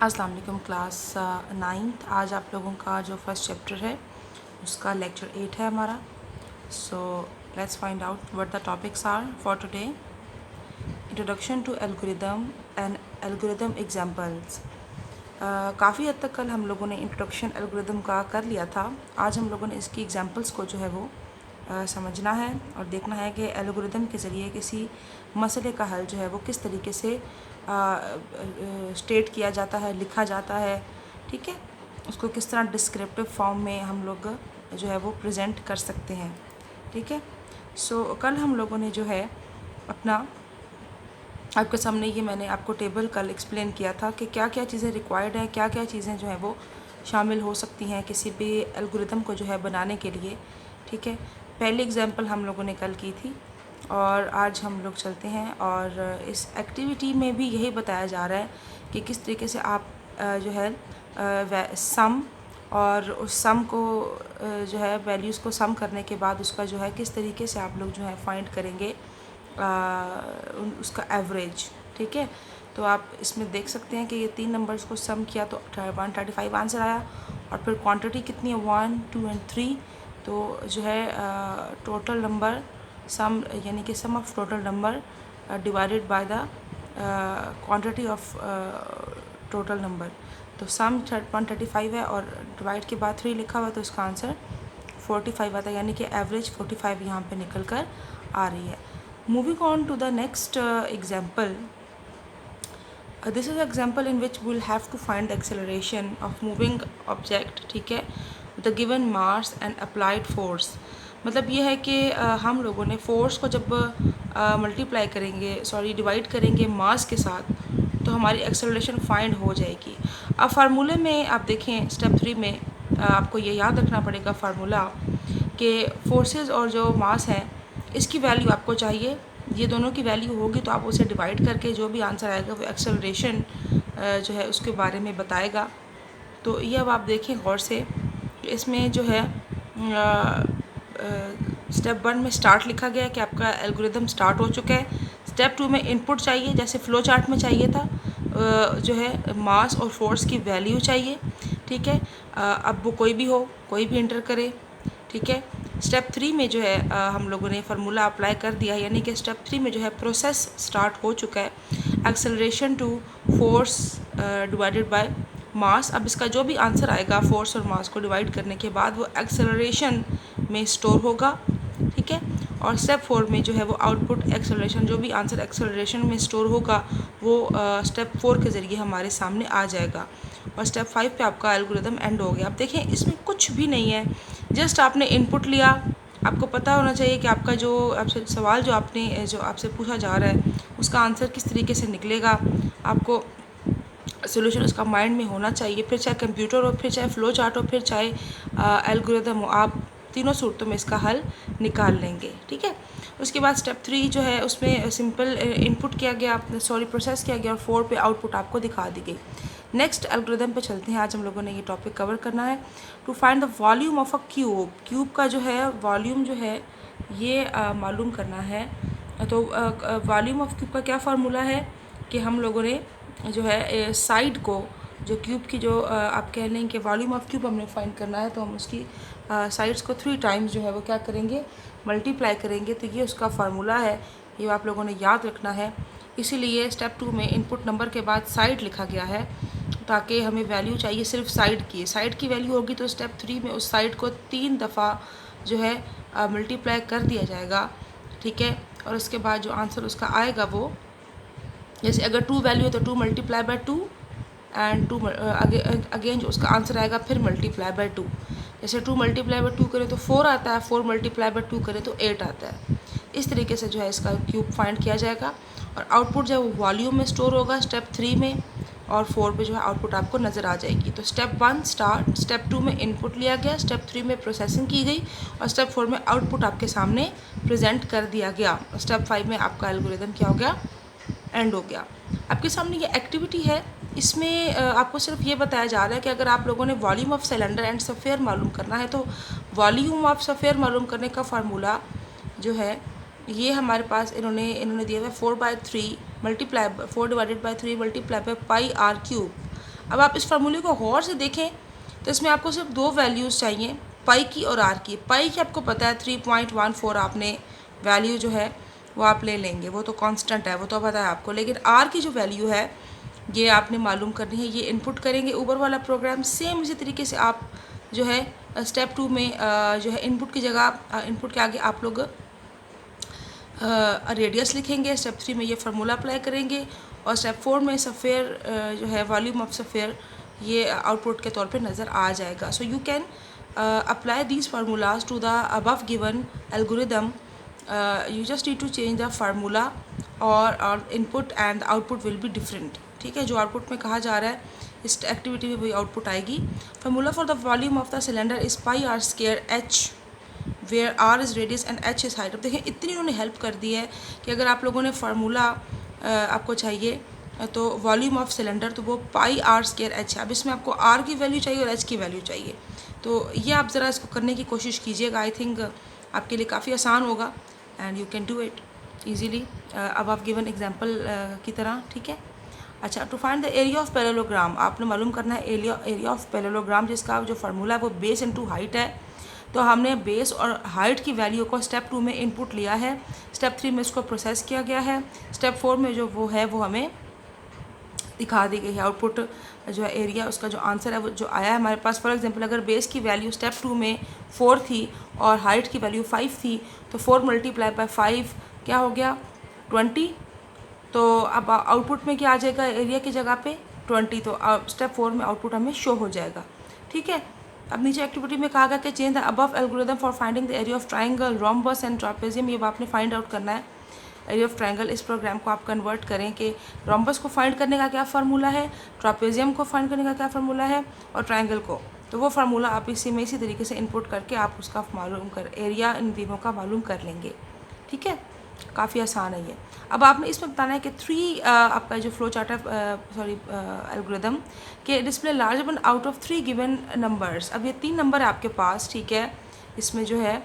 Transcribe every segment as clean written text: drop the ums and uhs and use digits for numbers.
अस्सलाम वालेकुम class 9th। आज आप लोगों का जो फर्स्ट चैप्टर है उसका लेक्चर 8 है हमारा। So let's find out what the topics are for today. Introduction to algorithm and algorithm examples. काफ़ी हद तक कल हम लोगों ने इंट्रोडक्शन एल्गोरिदम का कर लिया था। आज हम लोगों ने इसकी एग्जांपल्स को जो है वो समझना है और देखना है कि एल्गोरिदम के ज़रिए किसी मसले का हल जो है वो किस तरीके से स्टेट किया जाता है, लिखा जाता है। ठीक है, उसको किस तरह डिस्क्रिप्टिव फॉर्म में हम लोग जो है वो प्रेजेंट कर सकते हैं। ठीक है, सो कल हम लोगों ने जो है अपना आपके सामने ये मैंने आपको टेबल कल एक्सप्लेन किया था कि क्या क्या चीज़ें रिक्वायर्ड हैं, क्या क्या चीज़ें जो हैं वो शामिल हो सकती हैं किसी भी एल्गोरिदम को जो है बनाने के लिए। ठीक है, पहली एग्जांपल हम लोगों ने कल की थी और आज हम लोग चलते हैं और इस एक्टिविटी में भी यही बताया जा रहा है कि किस तरीके से आप जो है सम और उस सम को जो है वैल्यूज़ को सम करने के बाद उसका जो है किस तरीके से आप लोग जो है फाइंड करेंगे उसका एवरेज। ठीक है, तो आप इसमें देख सकते हैं कि ये 3 नंबर्स को सम किया तो 135 आंसर आया और फिर क्वांटिटी कितनी है 1, 2 एंड 3। तो जो है टोटल नंबर सम यानी कि sum of total number divided by the quantity of total number. तो सम 135 है और डिवाइड के बाद 3 लिखा हुआ तो इसका आंसर 45 आता है, यानी कि एवरेज 45 यहाँ पे निकल कर आ रही है। Moving on to the next example. This is an example in which we will have to find the acceleration of moving object, ठीक है, with the given mass and applied force। मतलब ये है कि हम लोगों ने फोर्स को जब मल्टीप्लाई करेंगे डिवाइड करेंगे मास के साथ तो हमारी एक्सेलरेशन फाइंड हो जाएगी। अब फार्मूले में आप देखें स्टेप 3 में आपको ये याद रखना पड़ेगा फार्मूला कि फोर्सेस और जो मास है इसकी वैल्यू आपको चाहिए, ये दोनों की वैल्यू होगी तो आप उसे डिवाइड करके जो भी आंसर आएगा वो एक्सेलरेशन जो है उसके बारे में बताएगा। तो ये अब आप देखें गौर से, इसमें जो है स्टेप 1 में स्टार्ट लिखा गया है कि आपका एल्गोरिदम स्टार्ट हो चुका है। स्टेप 2 में इनपुट चाहिए, जैसे फ़्लो चार्ट में चाहिए था, जो है मास और फोर्स की वैल्यू चाहिए। ठीक है, अब वो कोई भी हो, कोई भी इंटर करे। ठीक है, स्टेप 3 में जो है हम लोगों ने फार्मूला अप्लाई कर दिया है, यानी कि स्टेप 3 में जो है प्रोसेस स्टार्ट हो चुका है, acceleration to force divided by mass. अब इसका जो भी आंसर आएगा फोर्स और मास को डिवाइड करने के बाद वो एक्सेलरेशन में स्टोर होगा। ठीक है, और स्टेप 4 में जो है वो आउटपुट एक्सेलरेशन, जो भी आंसर एक्सेलरेशन में स्टोर होगा वो स्टेप 4 के ज़रिए हमारे सामने आ जाएगा और स्टेप 5 पे आपका एल्गोरिदम एंड हो गया। अब देखें इसमें कुछ भी नहीं है, जस्ट आपने इनपुट लिया। आपको पता होना चाहिए कि आपका जो आपसे सवाल जो आपसे पूछा जा रहा है उसका आंसर किस तरीके से निकलेगा, आपको सोल्यूशन उसका माइंड में होना चाहिए। फिर चाहे कंप्यूटर हो, फिर चाहे फ़्लो चार्ट हो, फिर चाहे एल्गोरिदम हो, आप तीनों सूरतों में इसका हल निकाल लेंगे। ठीक है, उसके बाद स्टेप 3 जो है उसमें सिंपल इनपुट किया गया, प्रोसेस किया गया और 4 पे आउटपुट आपको दिखा दी गई। नेक्स्ट एल्गोरिदम पे चलते हैं। आज हम लोगों ने ये टॉपिक कवर करना है, to find the volume of a cube. Cube का जो है वॉल्यूम जो है ये मालूम करना है। तो वॉल्यूम ऑफ क्यूब का क्या फार्मूला है कि हम लोगों ने जो है साइड को, जो क्यूब की जो आप कह लें कि वॉल्यूम ऑफ क्यूब हमने फाइंड करना है तो हम उसकी साइड्स को 3 टाइम्स जो है वो क्या करेंगे, मल्टीप्लाई करेंगे। तो ये उसका फार्मूला है, ये आप लोगों ने याद रखना है। इसीलिए स्टेप 2 में इनपुट नंबर के बाद साइड लिखा गया है ताकि हमें वैल्यू चाहिए सिर्फ साइड की वैल्यू होगी तो स्टेप 3 में उस साइड को 3 दफ़ा जो है मल्टीप्लाई कर दिया जाएगा। ठीक है, और उसके बाद जो आंसर उसका आएगा वो, जैसे अगर 2 वैल्यू है तो 2 मल्टीप्लाई बाय 2 एंड 2 अगेन जो उसका आंसर आएगा फिर मल्टीप्लाई बाय 2। जैसे 2 मल्टीप्लाई बाय 2 करें तो 4 आता है, 4 मल्टीप्लाई बाय 2 करें तो 8 आता है। इस तरीके से जो है इसका क्यूब फाइंड किया जाएगा और आउटपुट जो है वो वॉल्यूम में स्टोर होगा स्टेप 3 में और 4 पे जो है आउटपुट आपको नज़र आ जाएगी। तो स्टेप 1 स्टार्ट, स्टेप 2 में इनपुट लिया गया, स्टेप 3 में प्रोसेसिंग की गई और स्टेप 4 में आउटपुट आपके सामने प्रेजेंट कर दिया गया। स्टेप 5 में आपका एल्गोरिदम क्या हो गया, एंड हो गया। आपके सामने ये एक्टिविटी है, इसमें आपको सिर्फ ये बताया जा रहा है कि अगर आप लोगों ने volume of cylinder and sphere मालूम करना है तो वॉल्यूम ऑफ सफ़ेयर मालूम करने का फार्मूला जो है ये हमारे पास इन्होंने दिया हुआ है 4/3 multiply 4 divided by 3 multiply by pi r cube. अब आप इस फार्मूले को गौर से देखें तो इसमें आपको सिर्फ दो वैल्यूज़ चाहिए, पाई की और आर की। पाई की आपको पता है 3.14 आपने वैल्यू जो है वो आप ले लेंगे, वो तो कांस्टेंट है, वो तो पता है आपको। लेकिन आर की जो वैल्यू है ये आपने मालूम करनी है, ये इनपुट करेंगे ऊपर वाला प्रोग्राम। सेम इसी तरीके से आप जो है स्टेप 2 में जो है इनपुट की जगह इनपुट के आगे आप लोग रेडियस लिखेंगे। स्टेप 3 में ये फार्मूला अप्लाई करेंगे और स्टेप 4 में सफ़ेयर जो है वॉल्यूम ऑफ सफ़ेयर ये आउटपुट के तौर पे नज़र आ जाएगा। So you can apply these formulas to the above given algorithm. You just need to change the formula और input and output will be different. ठीक है, जो आउटपुट में कहा जा रहा है इस एक्टिविटी में वही आउटपुट आएगी। Formula for the volume of the cylinder is pi r square h where r is radius and h is height. अब देखें इतनी उन्होंने हेल्प कर दी है कि अगर आप लोगों ने फार्मूला आपको चाहिए तो वॉल्यूम ऑफ सिलेंडर तो वो पाई आर स्क्वायर एच है। अब इसमें आपको आर की वैल्यू चाहिए और एच की वैल्यू चाहिए, तो ये आप ज़रा इसको करने की कोशिश कीजिएगा। आई थिंक आपके लिए काफ़ी आसान होगा and you can do it easily अब आप गिवन एग्जाम्पल की तरह। ठीक है, अच्छा, to find the area of parallelogram आपने मालूम करना है एरिया ऑफ पैरेललोग्राम, जिसका जो फार्मूला है वो बेस इनटू हाइट है। तो हमने बेस और हाइट की वैल्यू को स्टेप 2 में इनपुट लिया है, स्टेप 3 में इसको प्रोसेस किया गया है, स्टेप 4 में जो वो है वो हमें दिखा दी गई है। आउटपुट जो है एरिया उसका जो आंसर है वो जो आया है हमारे पास। फॉर एग्जांपल अगर बेस की वैल्यू स्टेप 2 में 4 थी और हाइट की वैल्यू 5 थी तो 4 मल्टीप्लाई बाय 5 क्या हो गया 20। तो अब आउटपुट में क्या आ जाएगा एरिया की जगह पे 20, तो स्टेप 4 में आउटपुट हमें शो हो जाएगा। ठीक है, अब नीचे एक्टिविटी में कहा गया कि change the above algorithm for finding the area of triangle rhombus and trapezium. ये आपने फाइंड आउट करना है एरिया ऑफ ट्राइंगल। इस प्रोग्राम को आप कन्वर्ट करें कि रोम्बस को फाइंड करने का क्या फार्मूला है, ट्रापेजियम को फाइंड करने का क्या फार्मूला है और ट्राइंगल को, तो वो फार्मूला आप इसी तरीके से इनपुट करके आप उसका मालूम कर एरिया इन तीनों का मालूम कर लेंगे। ठीक है, काफ़ी आसान है ये। अब आपने इसमें बताना है कि 3 आपका जो फ्लो चार्ट है एल्गोरिदम के display large one out of 3 given numbers. अब ये 3 नंबर है आपके पास। ठीक है, इसमें जो है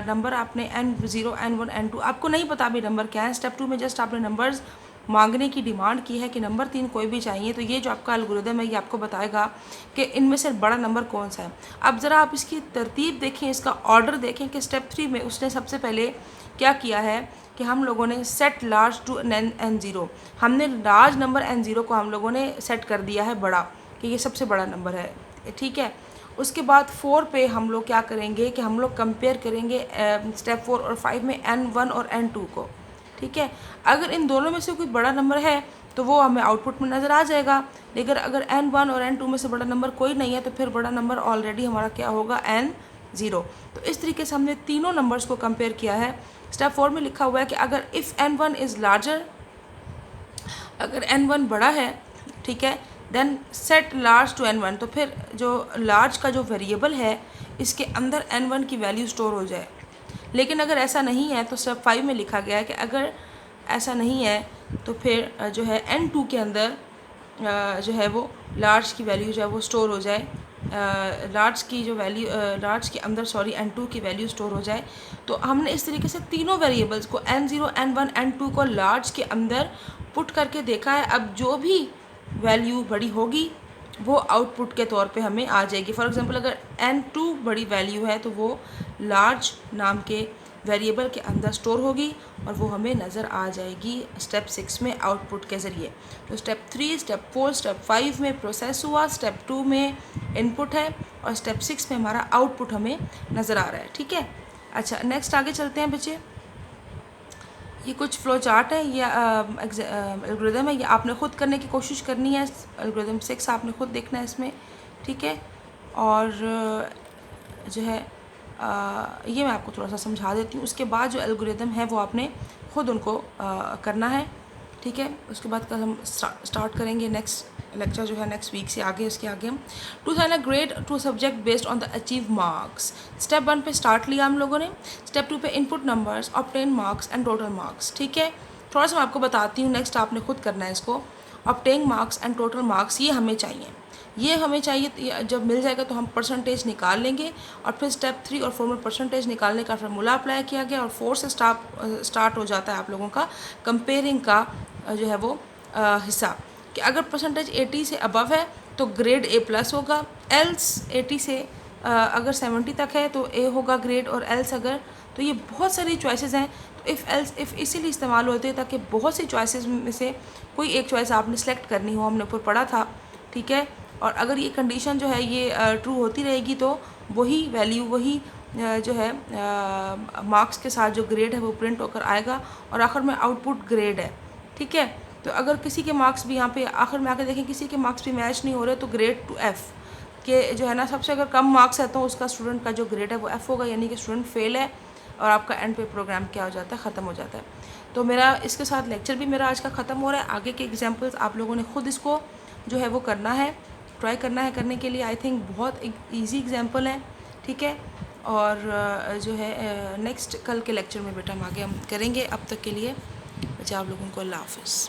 नंबर आपने N0 N1 N2 आपको नहीं पता अभी नंबर क्या है। स्टेप 2 में जस्ट आपने नंबर्स मांगने की डिमांड की है कि नंबर 3 कोई भी चाहिए, तो ये जो आपका एल्गोरिदम है ये आपको बताएगा कि इनमें से बड़ा नंबर कौन सा है। अब ज़रा आप इसकी तरतीब देखें, इसका ऑर्डर देखें कि स्टेप 3 में उसने सबसे पहले क्या किया है कि हम लोगों ने सेट लार्ज टू N0, हमने लार्ज नंबर N0 को हम लोगों ने सेट कर दिया है बड़ा, कि ये सबसे बड़ा नंबर है। ठीक है, उसके बाद 4 पे हम लोग क्या करेंगे कि हम लोग कंपेयर करेंगे स्टेप 4 और 5 में N1 और N2 को। ठीक है, अगर इन दोनों में से कोई बड़ा नंबर है तो वो हमें आउटपुट में नज़र आ जाएगा, लेकिन अगर N1 और N2 में से बड़ा नंबर कोई नहीं है तो फिर बड़ा नंबर ऑलरेडी हमारा क्या होगा N0। तो इस तरीके से हमने तीनों नंबर्स को कंपेयर किया है। स्टेप 4 में लिखा हुआ है कि अगर इफ़ N1 इज़ लार्जर, अगर N1 बड़ा है, ठीक है, then set large to N1, तो फिर जो लार्ज का जो वेरिएबल है इसके अंदर N1 की वैल्यू स्टोर हो जाए। लेकिन अगर ऐसा नहीं है तो स्टेप 5 में लिखा गया है कि अगर ऐसा नहीं है तो फिर जो है N2 के अंदर जो है वो लार्ज की वैल्यू जो है वो स्टोर हो जाए, लार्ज की जो वैल्यू लार्ज के अंदर N2 की वैल्यू स्टोर हो जाए। तो हमने इस तरीके से तीनों वेरिएबल्स को N0 N1 N2 को लार्ज के अंदर पुट करके देखा है। अब जो भी वैल्यू बड़ी होगी वो आउटपुट के तौर पे हमें आ जाएगी। फॉर एग्जांपल अगर N2 बड़ी वैल्यू है तो वो लार्ज नाम के वेरिएबल के अंदर स्टोर होगी और वो हमें नज़र आ जाएगी स्टेप 6 में आउटपुट के ज़रिए। तो स्टेप 3, स्टेप 4, स्टेप 5 में प्रोसेस हुआ, स्टेप 2 में इनपुट है और स्टेप 6 में हमारा आउटपुट हमें नज़र आ रहा है। ठीक है, अच्छा नेक्स्ट आगे चलते हैं बच्चे। ये कुछ फ्लो चार्ट है, ये एल्गोरिदम है, ये आपने ख़ुद करने की कोशिश करनी है। एल्गोरिदम 6 आपने ख़ुद देखना है इसमें। ठीक है, और जो है ये मैं आपको थोड़ा सा समझा देती हूँ। उसके बाद जो एल्गोरिदम है वो आपने ख़ुद उनको करना है। ठीक है, उसके बाद कल हम स्टार्ट करेंगे नेक्स्ट लेक्चर जो है नेक्स्ट वीक से आगे, इसके आगे हम to sign a grade to subject based on the achieve marks. Step 1 पे स्टार्ट लिया हम लोगों ने, स्टेप 2 पे input numbers, obtain marks and total marks. ठीक है, थोड़ा सा मैं आपको बताती हूँ, नेक्स्ट आपने खुद करना है इसको। Obtain marks and total marks ये हमें चाहिए, जब मिल जाएगा तो हम परसेंटेज निकाल लेंगे और फिर स्टेप 3 और 4 में परसेंटेज निकालने का फार्मूला अप्लाई किया गया और 4 से स्टार्ट हो जाता है आप लोगों का कंपेयरिंग का जो है वो हिस्सा। कि अगर परसेंटेज 80 से अबव है तो ग्रेड A+ होगा, एल्स 80 से अगर 70 तक है तो A होगा ग्रेड, और एल्स अगर, तो ये बहुत सारी चॉइसेस हैं। तो इफ़ एल्स इफ़ इसीलिए इस्तेमाल होते हैं ताकि बहुत सी चॉइसेस में से कोई एक चॉइस आपने सेलेक्ट करनी हो, हमने ऊपर पढ़ा था, ठीक है। और अगर ये कंडीशन जो है ये ट्रू होती रहेगी तो वही वैल्यू, वही जो है मार्क्स के साथ जो ग्रेड है वो प्रिंट होकर आएगा, और आखिर में आउटपुट ग्रेड है, ठीक है। तो अगर किसी के मार्क्स भी यहाँ पे आखिर में आकर देखें किसी के मार्क्स भी मैच नहीं हो रहे तो ग्रेड टू F के जो है ना, सबसे अगर कम मार्क्स है तो उसका स्टूडेंट का जो ग्रेड है वो F होगा, यानी कि स्टूडेंट फेल है, और आपका एंड पे प्रोग्राम क्या हो जाता है, ख़त्म हो जाता है। तो मेरा इसके साथ लेक्चर भी मेरा आज का ख़त्म हो रहा है। आगे के एग्जाम्पल्स आप लोगों ने ख़ुद इसको जो है वो करना है, ट्राई करना है करने के लिए। आई थिंक बहुत ईजी एग्जाम्पल है, ठीक है। और जो है नेक्स्ट कल के लेक्चर में बेटा हम आगे हम करेंगे। अब तक के लिए बच्चा आप लोगों को अल्लाह हाफ़िज़।